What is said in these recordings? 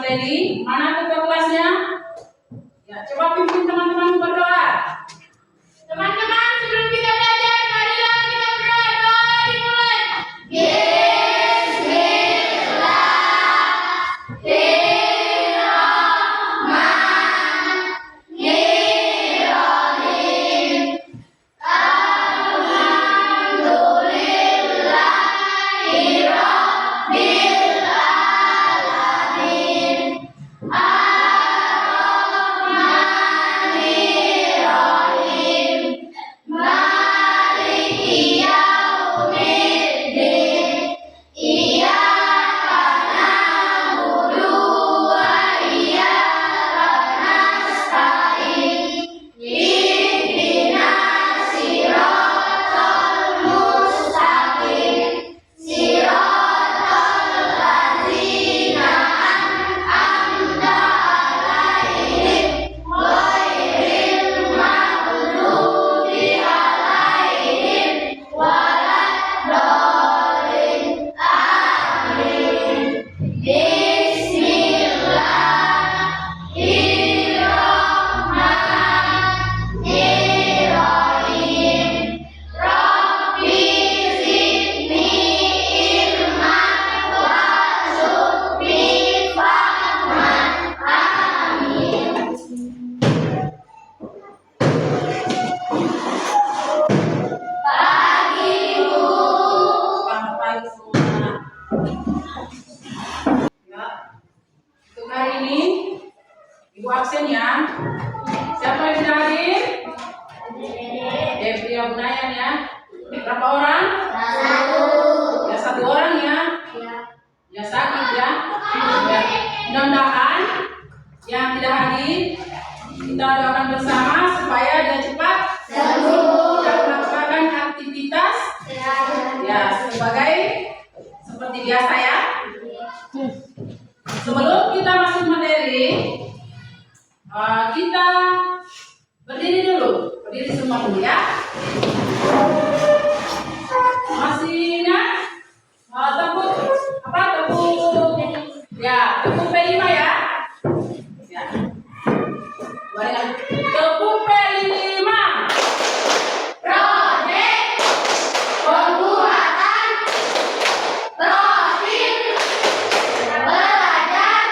materi. Mana ketua kelasnya? Ya, coba pimpin teman-teman berdoa. Teman-teman, sebelum kita belajar, marilah kita berdoa. Doa dimulai. Untuk hari ini, Ibu absen ya. Siapa yang sudah hadir? Devri Abunayan ya. Berapa orang? Ya, 1 orang ya. Ya, sakit ya. Ya. Mudah-mudahan yang tidak hadir, kita doakan bersama supaya dia cepat sembuh dan melakukan aktivitas ya seperti biasa ya. Sebelum kita masuk materi, kita berdiri dulu. Berdiri semua dulu ya. Masih ingat tepuk apa? Tepuk ya, tepuk P5 ya. Ya. Baik, tepuk P5. Proyek pembuatan profil belajar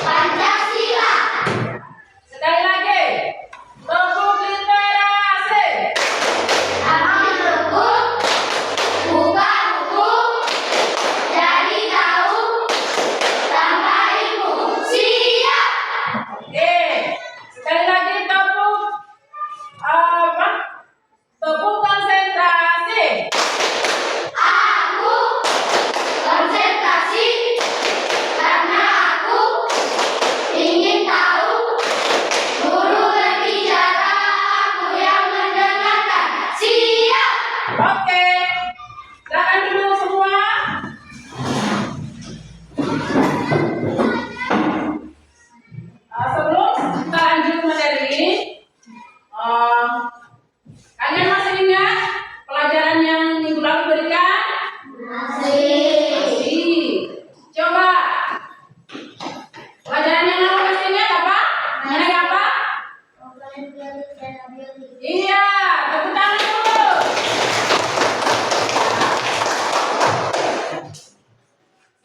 Pancasila. Sekali lagi, tepuk literasi. Ambil buku, buka buku, jadi tahu tambah ilmu. Siap. Oke, sekali lagi tepuk apa? Tepuk konsentrasi. Aku konsentrasi karena aku ingin tahu. Guru berbicara, aku yang mendengarkan. Siap. Oke, silakan dulu semua. Sebelum kita lanjut materi ini, kalian masih ingat pelajaran yang minggu lalu berikan? Masih. Coba pelajaran yang lalu masih ingat apa? Mengenai apa? Iya, tepuk tangan dulu.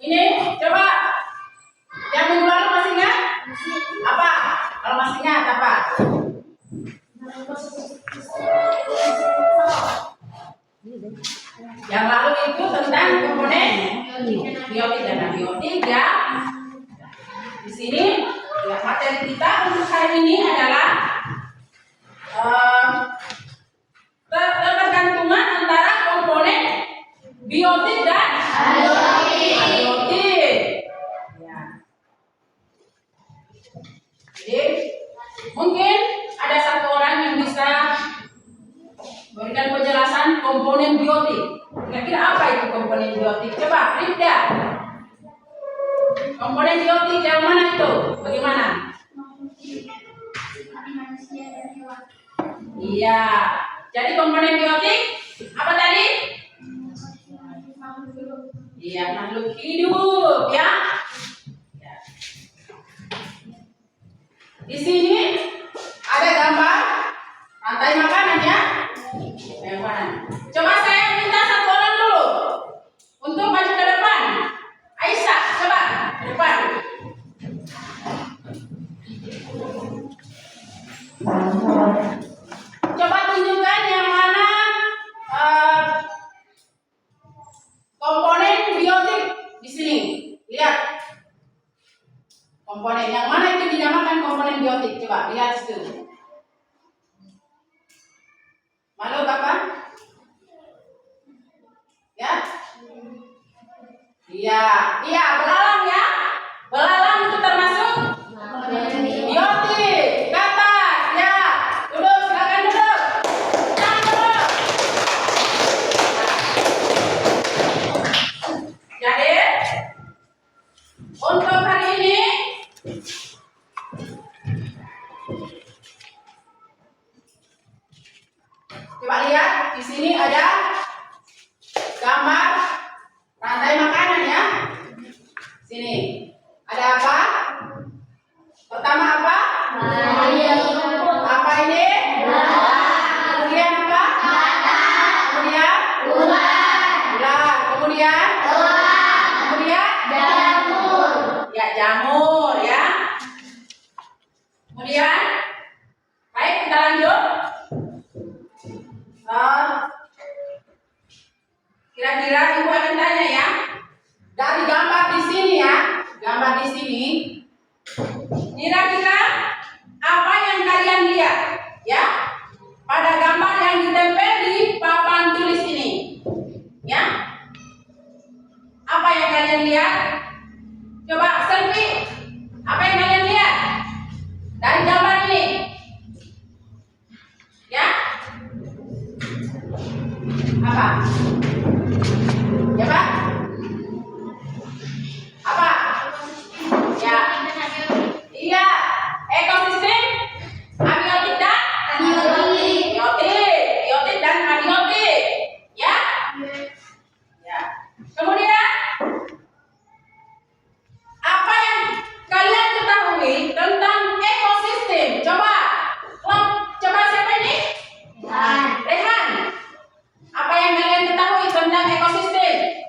Ini coba yang minggu lalu masih ingat? Apa? Kalau masih ingat apa? Yang lalu itu tentang komponen biotik dan abiotik ya. Di sini ya, materi kita untuk hari ini adalah ketergantungan antara komponen biotik dan abiotik. Ya. Jadi mungkin ada 1 orang yang bisa berikan penjelasan komponen biotik. Kira-kira apa itu komponen biotik? Coba, Rifda. Komponen biotik yang mana itu? Bagaimana? Iya. Jadi komponen biotik apa tadi? Iya, makhluk hidup ya. Ya. Di sini ada gambar rantai makanan ya. Makanan. Coba saya minta satu orang dulu untuk maju ke depan. Aisyah, coba ke depan. Coba tunjukkan yang mana komponen biotik di sini. Lihat. Komponen yang mana itu dinamakan komponen biotik? Coba lihat situ. Malu Bapak? Ya? Iya, belalang ya. Belalang itu termasuk biotik. Kata, ya. Duduk, silakan duduk. Jangan duduk. Jadi, untuk hari ini coba lihat di sini ada gambar rantai makanan ya. Sini ada apa? Pertama apa? Apa ini? Kemudian apa? Kemudian ular. Kemudian ya jamur ya. Kemudian baik kita lanjut. Kira-kira ibu akan tanya ya. Dari gambar di sini ya, gambar di sini. Kira-kira apa yang kalian lihat ya? Pada gambar yang ditempel di papan tulis ini. Ya. Apa yang kalian lihat? Coba selfie. Apa yang kalian lihat dari gambar ini? Ya? Apa? Ya Pak? Apa? Ya. Iya. Ekosistem abiotik dan biotik dan abiotik. Ya? Ya. Kemudian apa yang kalian ketahui tentang ekosistem? Coba siapa ini? Rehan. Apa yang kalian ketahui tentang ekosistem?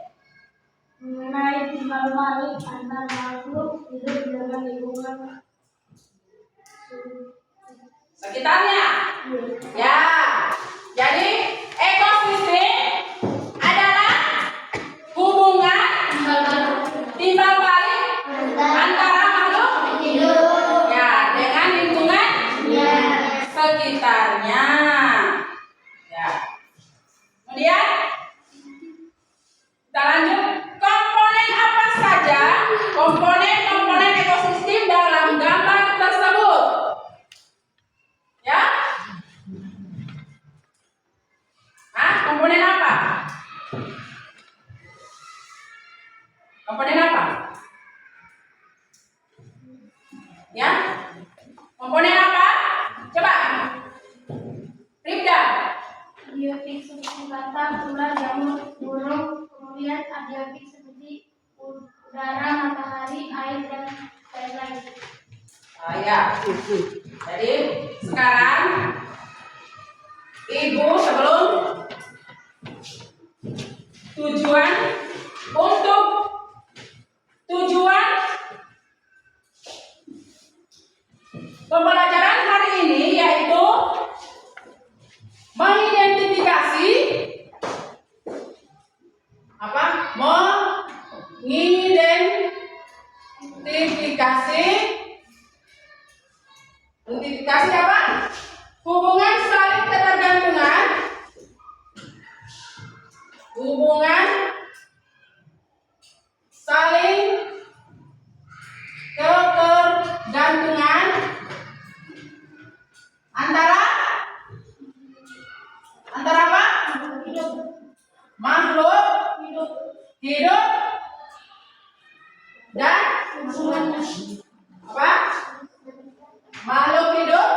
Mengenai timbal-balik antar makhluk hidup dengan lingkungan Sekitarnya. Ya. Jadi ekosistem adalah hubungan timbal balik antara makhluk ya dengan lingkungan sekitarnya. Ya. Kemudian kita lanjut. Komponen apa saja komponen ekosistem dalam gambar tersebut? Ya? Komponen apa? Komponen apa? Ya? Komponen apa? Coba. Ribda. biotik seperti batang, ular, jamur, burung, kemudian abiotik seperti udara, matahari, air, dan lain-lain. Ya. Jadi sekarang Ibu sebelum tujuan pembelajaran hari ini yaitu mengidentifikasi mengidentifikasi apa? Hubungan saling ketergantungan. Hubungan saling ketergantungan antara apa? Makhluk hidup dan apa? Makhluk hidup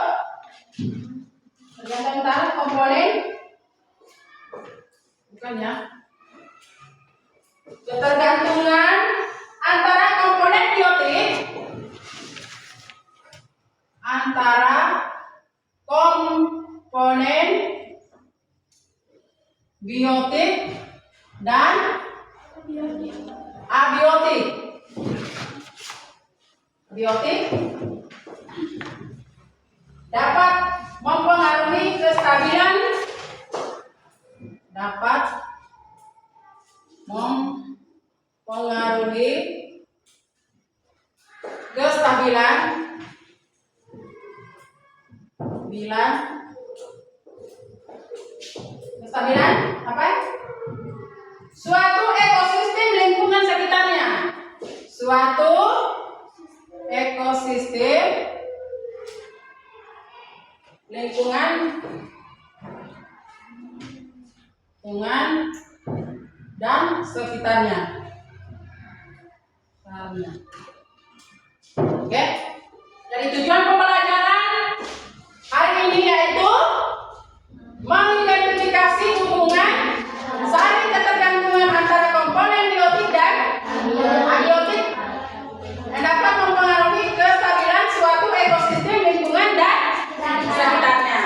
tergantung antara komponen bukan ya? Ketergantungan antara komponen biotik antara komponen biotik dan abiotik. Biotik dapat mempengaruhi kestabilan, kestabilan apa? Suatu ekosistem lingkungan sekitarnya. Suatu ekosistem lingkungan dan sekitarnya. Oke. Jadi tujuan pembelajaran hari ini yaitu mengidentifikasi hubungan saling ketergantungan antara komponen biotik dan abiotik yang dapat mempengaruhi kestabilan suatu ekosistem lingkungan dan sekitarnya.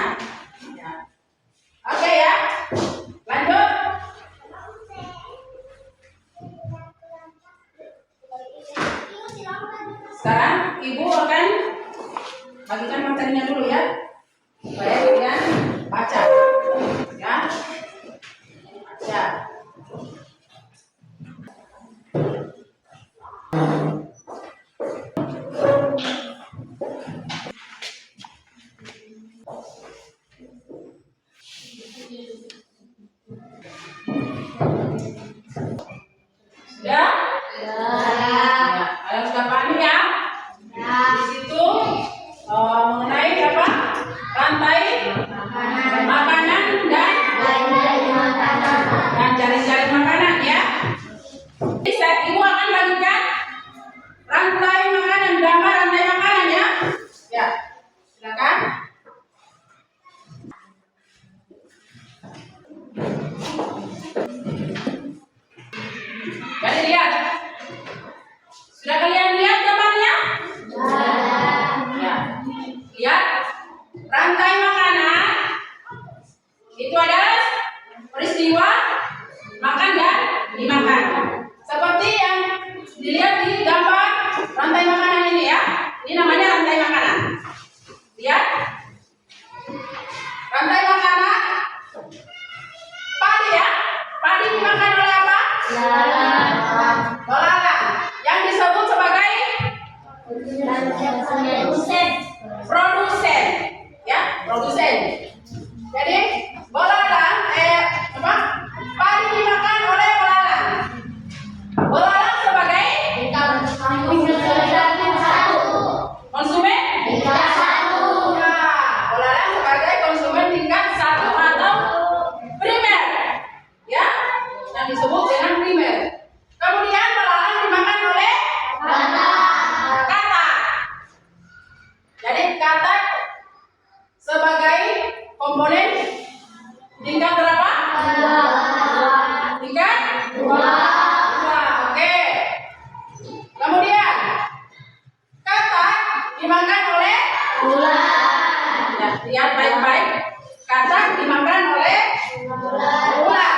Oke ya, lanjut. Sekarang Ibu akan bagikan materinya dulu ya, supaya kalian baca ya. Baca. Sudah? Ya. Kalian sudah paham ya? Di situ mengenai apa? Rantai makanan dan jaring-jaring makanan ya. Bisa Ibu akan bagikan rantai makanan, gambar rantai makanan ya. Ya, silakan. Jadi lihat, sudah kalian lihat gambarnya? Ya. Lihat, rantai makanan itu adalah peristiwa makan dan dimakan. Seperti yang dilihat di gambar rantai makanan ini ya. Ini namanya rantai makanan. Lihat. Rantai makanan padi ya. Padi dimakan oleh apa? Belalang. Yang disebut sebagai produsen. Ya, produsen. Jadi belalang padi dimakan oleh belalang. Belalang sebagai konsumen tingkat 1. Ya, belalang sebagai konsumen tingkat 1 atau primer. Ya, yang disebut dengan primer. Kemudian belalang dimakan oleh katak. Jadi katak sebagai komponen tingkat berapa? Tingkat 2. Oke. Kemudian katak dimakan oleh ya, lihat baik-baik. Katak dimakan oleh ular.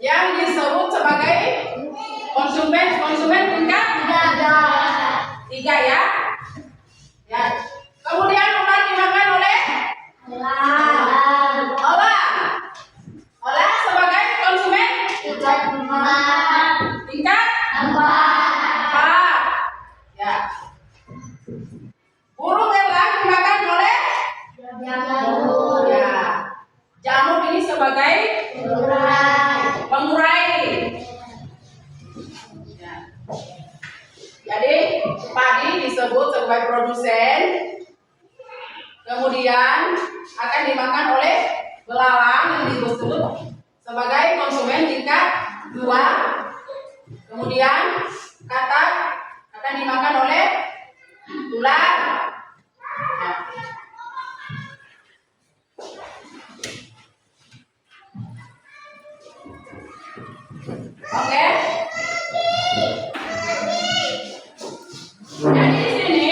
Yang disebut sebagai konsumen tingkat 3 ya. Ya. Kemudian ular dimakan oleh Elang sebagai konsumen tingkat 4. Ya. Burung elang dimakan oleh ya. Jamur ini sebagai pengurai. Ya. Jadi padi disebut sebagai produsen, kemudian akan dimakan oleh belalang yang disebut sebagai konsumen tingkat 2. Kemudian katak akan dimakan oleh ular. Ya. Oke. Jadi di sini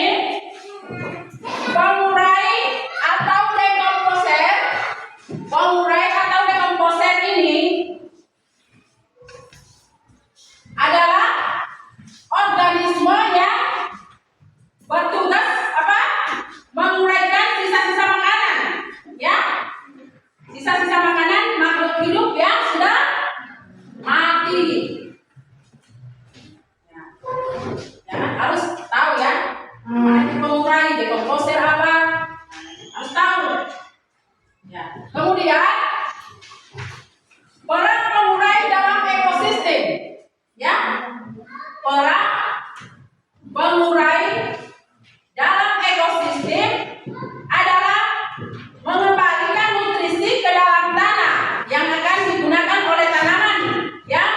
sisa-sisa makanan makhluk hidup yang sudah mati. Ya, harus tahu ya. Mana itu pengurai, dekomposer apa? Harus tahu. Ya. Kemudian peran pengurai dalam ekosistem. Ya. Peran pengurai dalam ekosistem adalah mengembalikan nutrisi ke dalam tanah yang akan digunakan oleh tanaman yang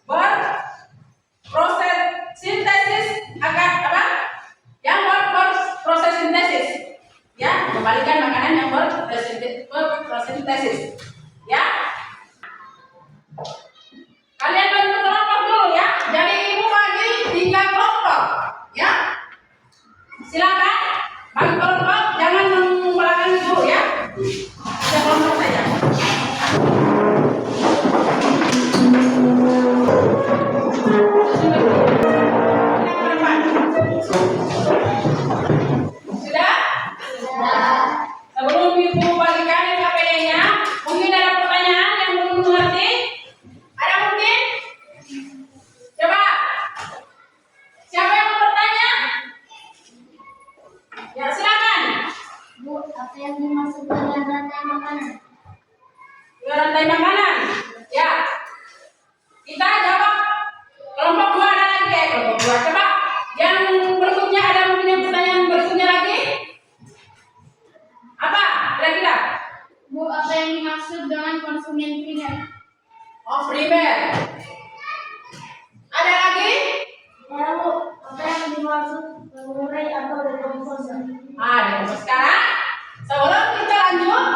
berproses sintesis agar apa? Yang berproses sintesis, ya, mengembalikan makanan yang berproses sintesis, ya. Kalian bantu kelompok dulu ya. Jadi ibu bagi 3 kelompok, ya. Silakan bagi kelompok, jangan membelakangi dulu ya. 3 kelompok saja. Sudah? Sebelum ibu bagikan KPD-nya, mungkin ada pertanyaan yang belum mengerti? Ada mungkin? Coba. Siapa yang mau bertanya? Ya, silakan. Bu, apa yang dimaksud dengan rantai makanan? Ya, rantai makanan. Ya. Kita jawab kelompok 2 ada lagi ya, kelompok 2. Coba yang berikutnya ada mungkin yang pertanyaan berikutnya lagi? Apa? Kira-kira? Bu, apa yang dimaksud dengan konsumen primer? Oh, primer. Ada lagi? Ya, Bu, apa yang dimaksud pengurai atau dekomposer? Sekarang sebelum kita lanjut,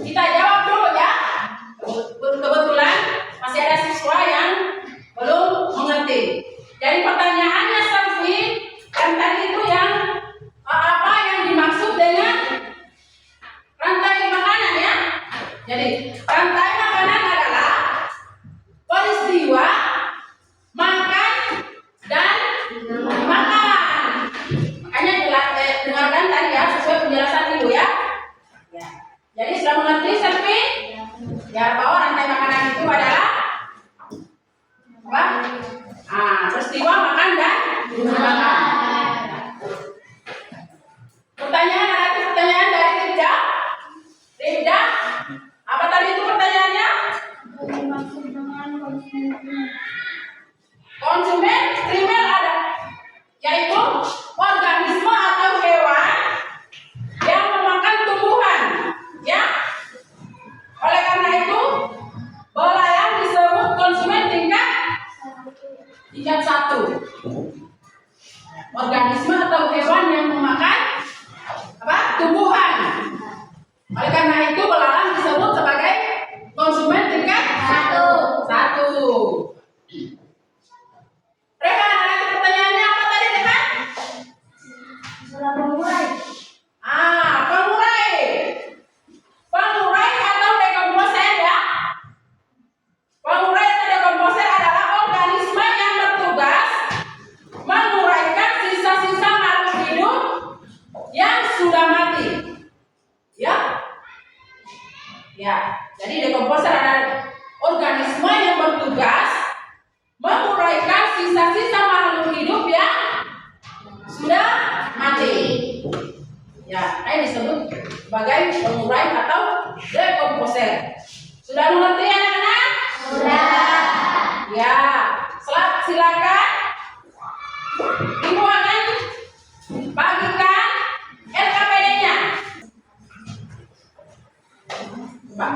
kita jawab dulu ya. Kebetulan masih ada siswa yang belum mengerti. Jadi pertanyaannya Selvi kan tadi itu yang apa yang dimaksud dengan rantai makanan ya. Jadi rantai makanan adalah peristiwa makan dan dimakan. Makanya dengarkan tadi ya sesuai penjelasan ibu ya. Ya. Jadi sudah mengerti Selvi? Ya, bahwa rantai makanan itu adalah apa? Peristiwa makan dan dimakan. Pertanyaan, ada pertanyaan dari Ribda? Ribda, apa tadi itu pertanyaannya? Apa yang dimaksud dengan konsumen primer? Konsumen primer ada, yaitu organisme atau hewan yang memakan tumbuhan, ya. Oleh karena itu, belayan disebut konsumen tingkat 1. Organisme atau hewan yang memakan apa? Tumbuhan. Oleh karena itu, belalang disebut sebagai konsumen tingkat 1. Rekan, ada pertanyaannya apa tadi, Rekan? Setelah pengurai. Pengurai. Pengurai atau dekomposer ya. Pengurai atau dekomposer adalah organisme yang bertugas menguraikan sisa-sisa makhluk hidup yang sudah mati. Ya. Ya. Jadi dekomposer adalah organisme yang bertugas menguraikan sisa-sisa makhluk hidup yang sudah mati. Ya, ini disebut sebagai pengurai atau dekomposer. Sudah mengerti anak-anak? Sudah. Ya, silakan. Ibu akan bagikan LKPD-nya. Pak,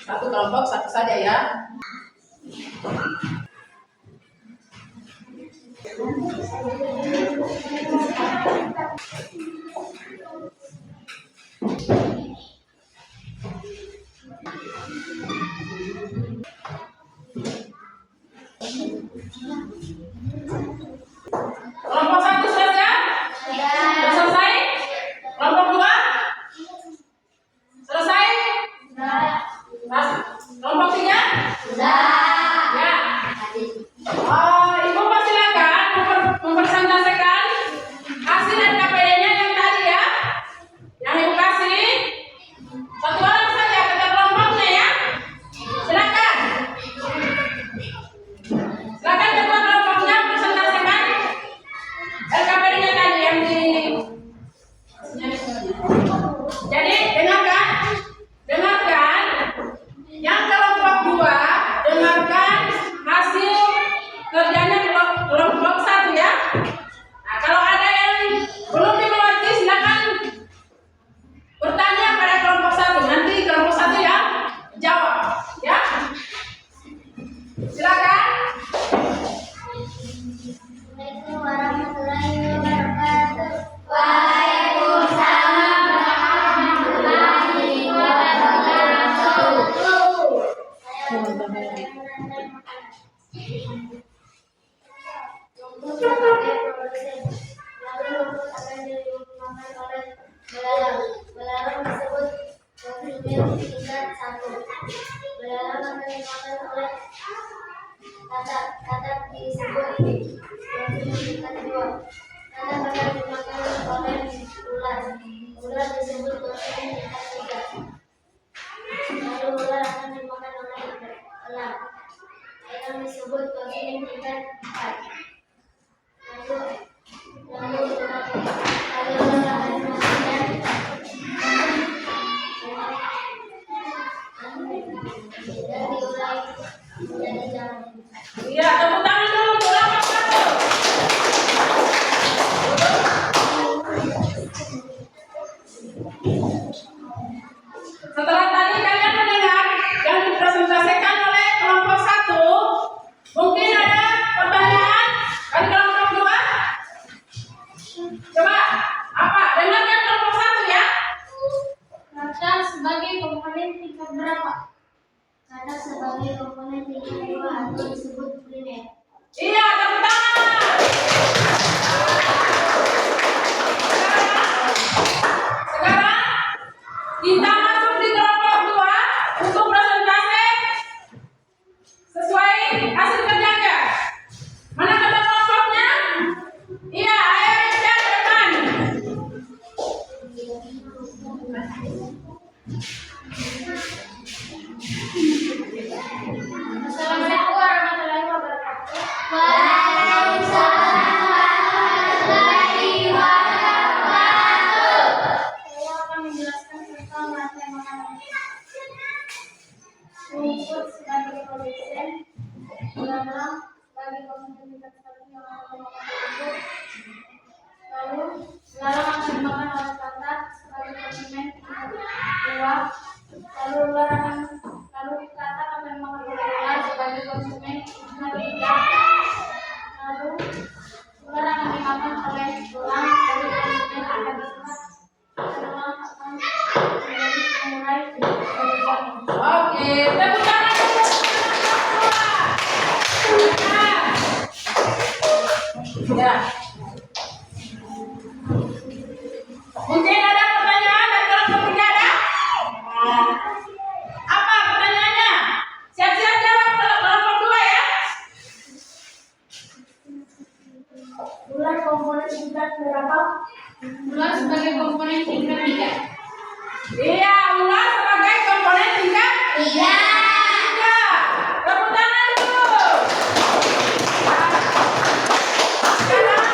satu kelompok satu saja ya. Kelompok 1 sudah? Sudah selesai? Kelompok 2? Selesai? Kelompok 3? Ya. Ibu persilakan mempresentasikan hasil LKPD-nya Rumput sebagai produsen. Lalu rumput akan dimakan oleh belalang. Belalang disebut konsumen tingkat 1. Belalang akan dimakan oleh katak. Katak disebut konsumen tingkat 2. Katak akan dimakan oleh ular. Ular disebut konsumen tingkat 3. Lalu ular akan dimakan oleh elang. Elang disebut konsumen tingkat 4. Lalu ular akan dimakan dan diurai menjadi jalan. Iya, tepuk tangan dulu untuk nomor 1. Setelah tadi kalian mendengar yang dipresentasikan oleh kelompok 1, mungkin ada pertanyaan dari kelompok 2? Coba, apa? Dengarkan kelompok 1 ya. Kaca sebagai komponen tingkat berapa? Kaca sebagai komponen tingkat 2 atau disebut primer. Iya, tepuk tangan. Sekarang kita masuk di kelompok 2 untuk presentasi sesuai hasil kerjanya. Mana kata kelompoknya? Iya, ayo Rizka ke depan. Assalamualaikum warahmatullahi wabarakatuh. Waalaikumsalam warahmatullahi wabarakatuh. Saya akan menjelaskan tentang rantai makanan. Rumput sebagai produsen, belalang sebagai konsumen tingkat 1 yang akan memakan rumput. Lalu belalang akan dimakan oleh katak sebagai konsumen tingkat 2. Lalu katak akan dimakan oleh ular sebagai konsumen tingkat 3. Lalu ular akan dimakan oleh elang sebagai konsumen tingkat 4. Elang akan menjadi pengurai dari jamu. Oke, tepuk tangan dulu. Ya. Mungkin ada pertanyaan dari kelompok 3 ada? Apa pertanyaannya? Siap-siap jawab kelompok 2 ya. Ular komponen tingkat berapa? Ular sebagai komponen tingkat 3. Iya, ular sebagai komponen tingkat 3. Tepuk tangan dulu. Sekarang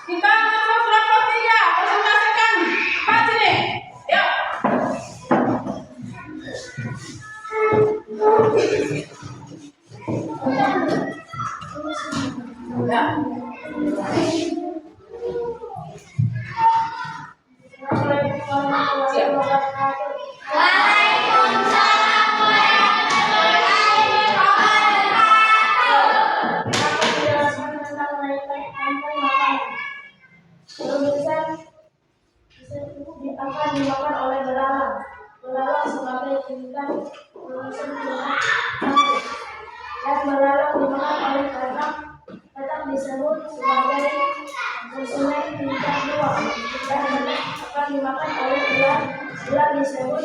kita masuk kelompok 3. Presentasikan Pak sini. Yuk. Ya. Siap. Waalaikumsalam warahmatullahi wabarakatuh. Akan menjelaskan tentang rantai makanan. Produsen akan dimakan oleh belalang. Belalang sebagai tingkat produsen tingkat 1. Dan belalang dimakan oleh katak. Katak disebut sebagai konsumen tingkat 2. Dan katak akan dimakan oleh ular. Ular disebut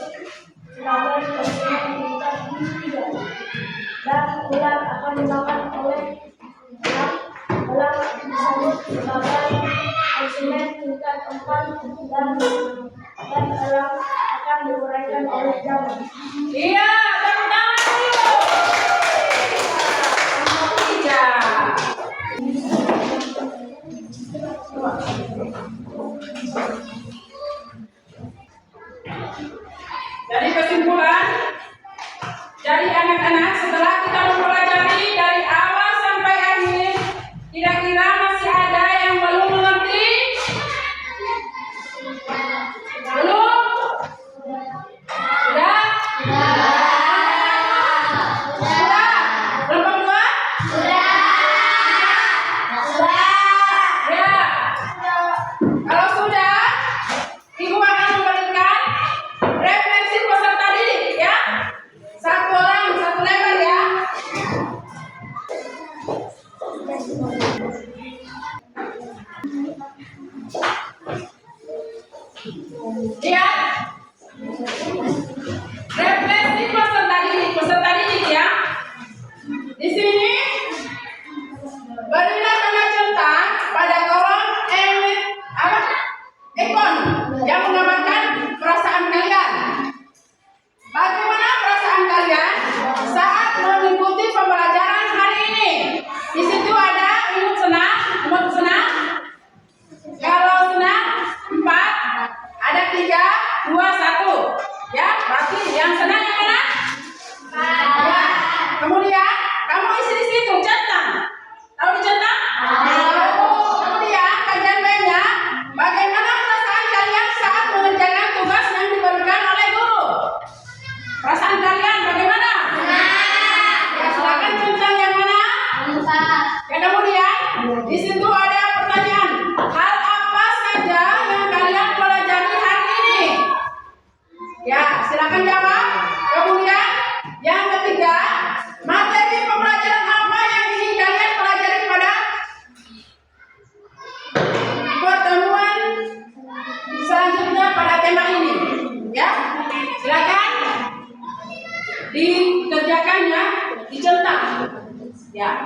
sebagai konsumen tingkat 3. Dan ular akan dimakan oleh elang. Elang disebut sebagai konsumen tingkat 4. Dan elang akan diuraikan oleh jamu. Iya, tepuk tangan dulu. Kelompok 3. Jadi kesimpulan dari anak-anak setelah kita mempelajari dari awal sampai akhir, kira-kira masih ada yang belum mengerti? Belum? Sudah? Sudah? Kelompok 2? Ya. Kalau sudah, Ibu akan memberikan referensi peserta didik ya. Satu orang, satu lembar ya. Ya, silakan jawab. Kemudian yang ketiga, materi pembelajaran apa yang ingin kalian pelajari pada pertemuan selanjutnya pada tema ini? Ya, silakan dikerjakannya, dicetak. Ya,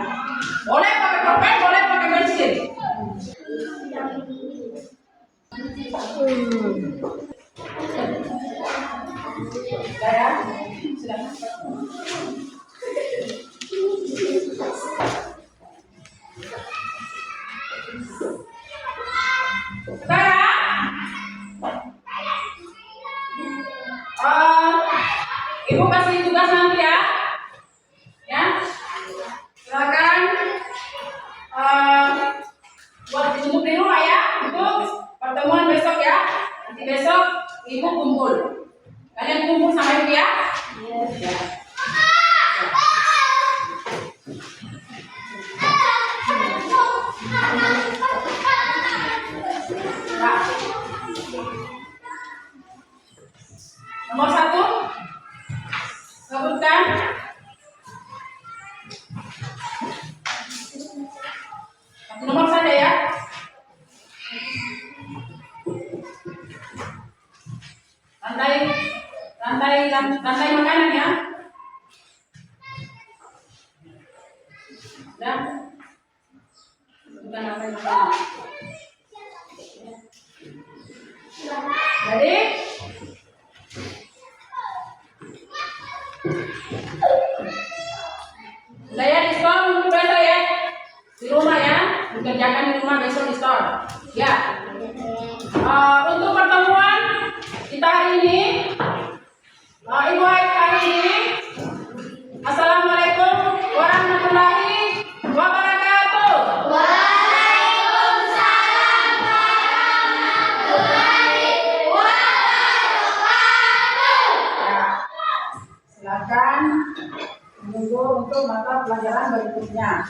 boleh pakai pulpen, boleh pakai pensil. Ya, silakan. Ibu kasih tugas nanti ya. Ya. Silakan buat untuk di rumah ya, untuk pertemuan besok ya. Nanti besok ibu kumpul. Kalian kumpul sama ibu ya. Ya. Nah. Nomor 1, sebutkan satu nomor saja ya. Rantai makanan ya. Ya. Bukan rantai makanan. Jadi saya di store untuk besok ya. Di rumah ya. Dikerjakan di rumah besok di store. Ya. Untuk pertemuan kita hari ini, Ibu hari ini, Assalamualaikum warahmatullahi wabarakatuh. Waalaikumsalam warahmatullahi wabarakatuh. Ya. Silakan menunggu untuk mata pelajaran berikutnya.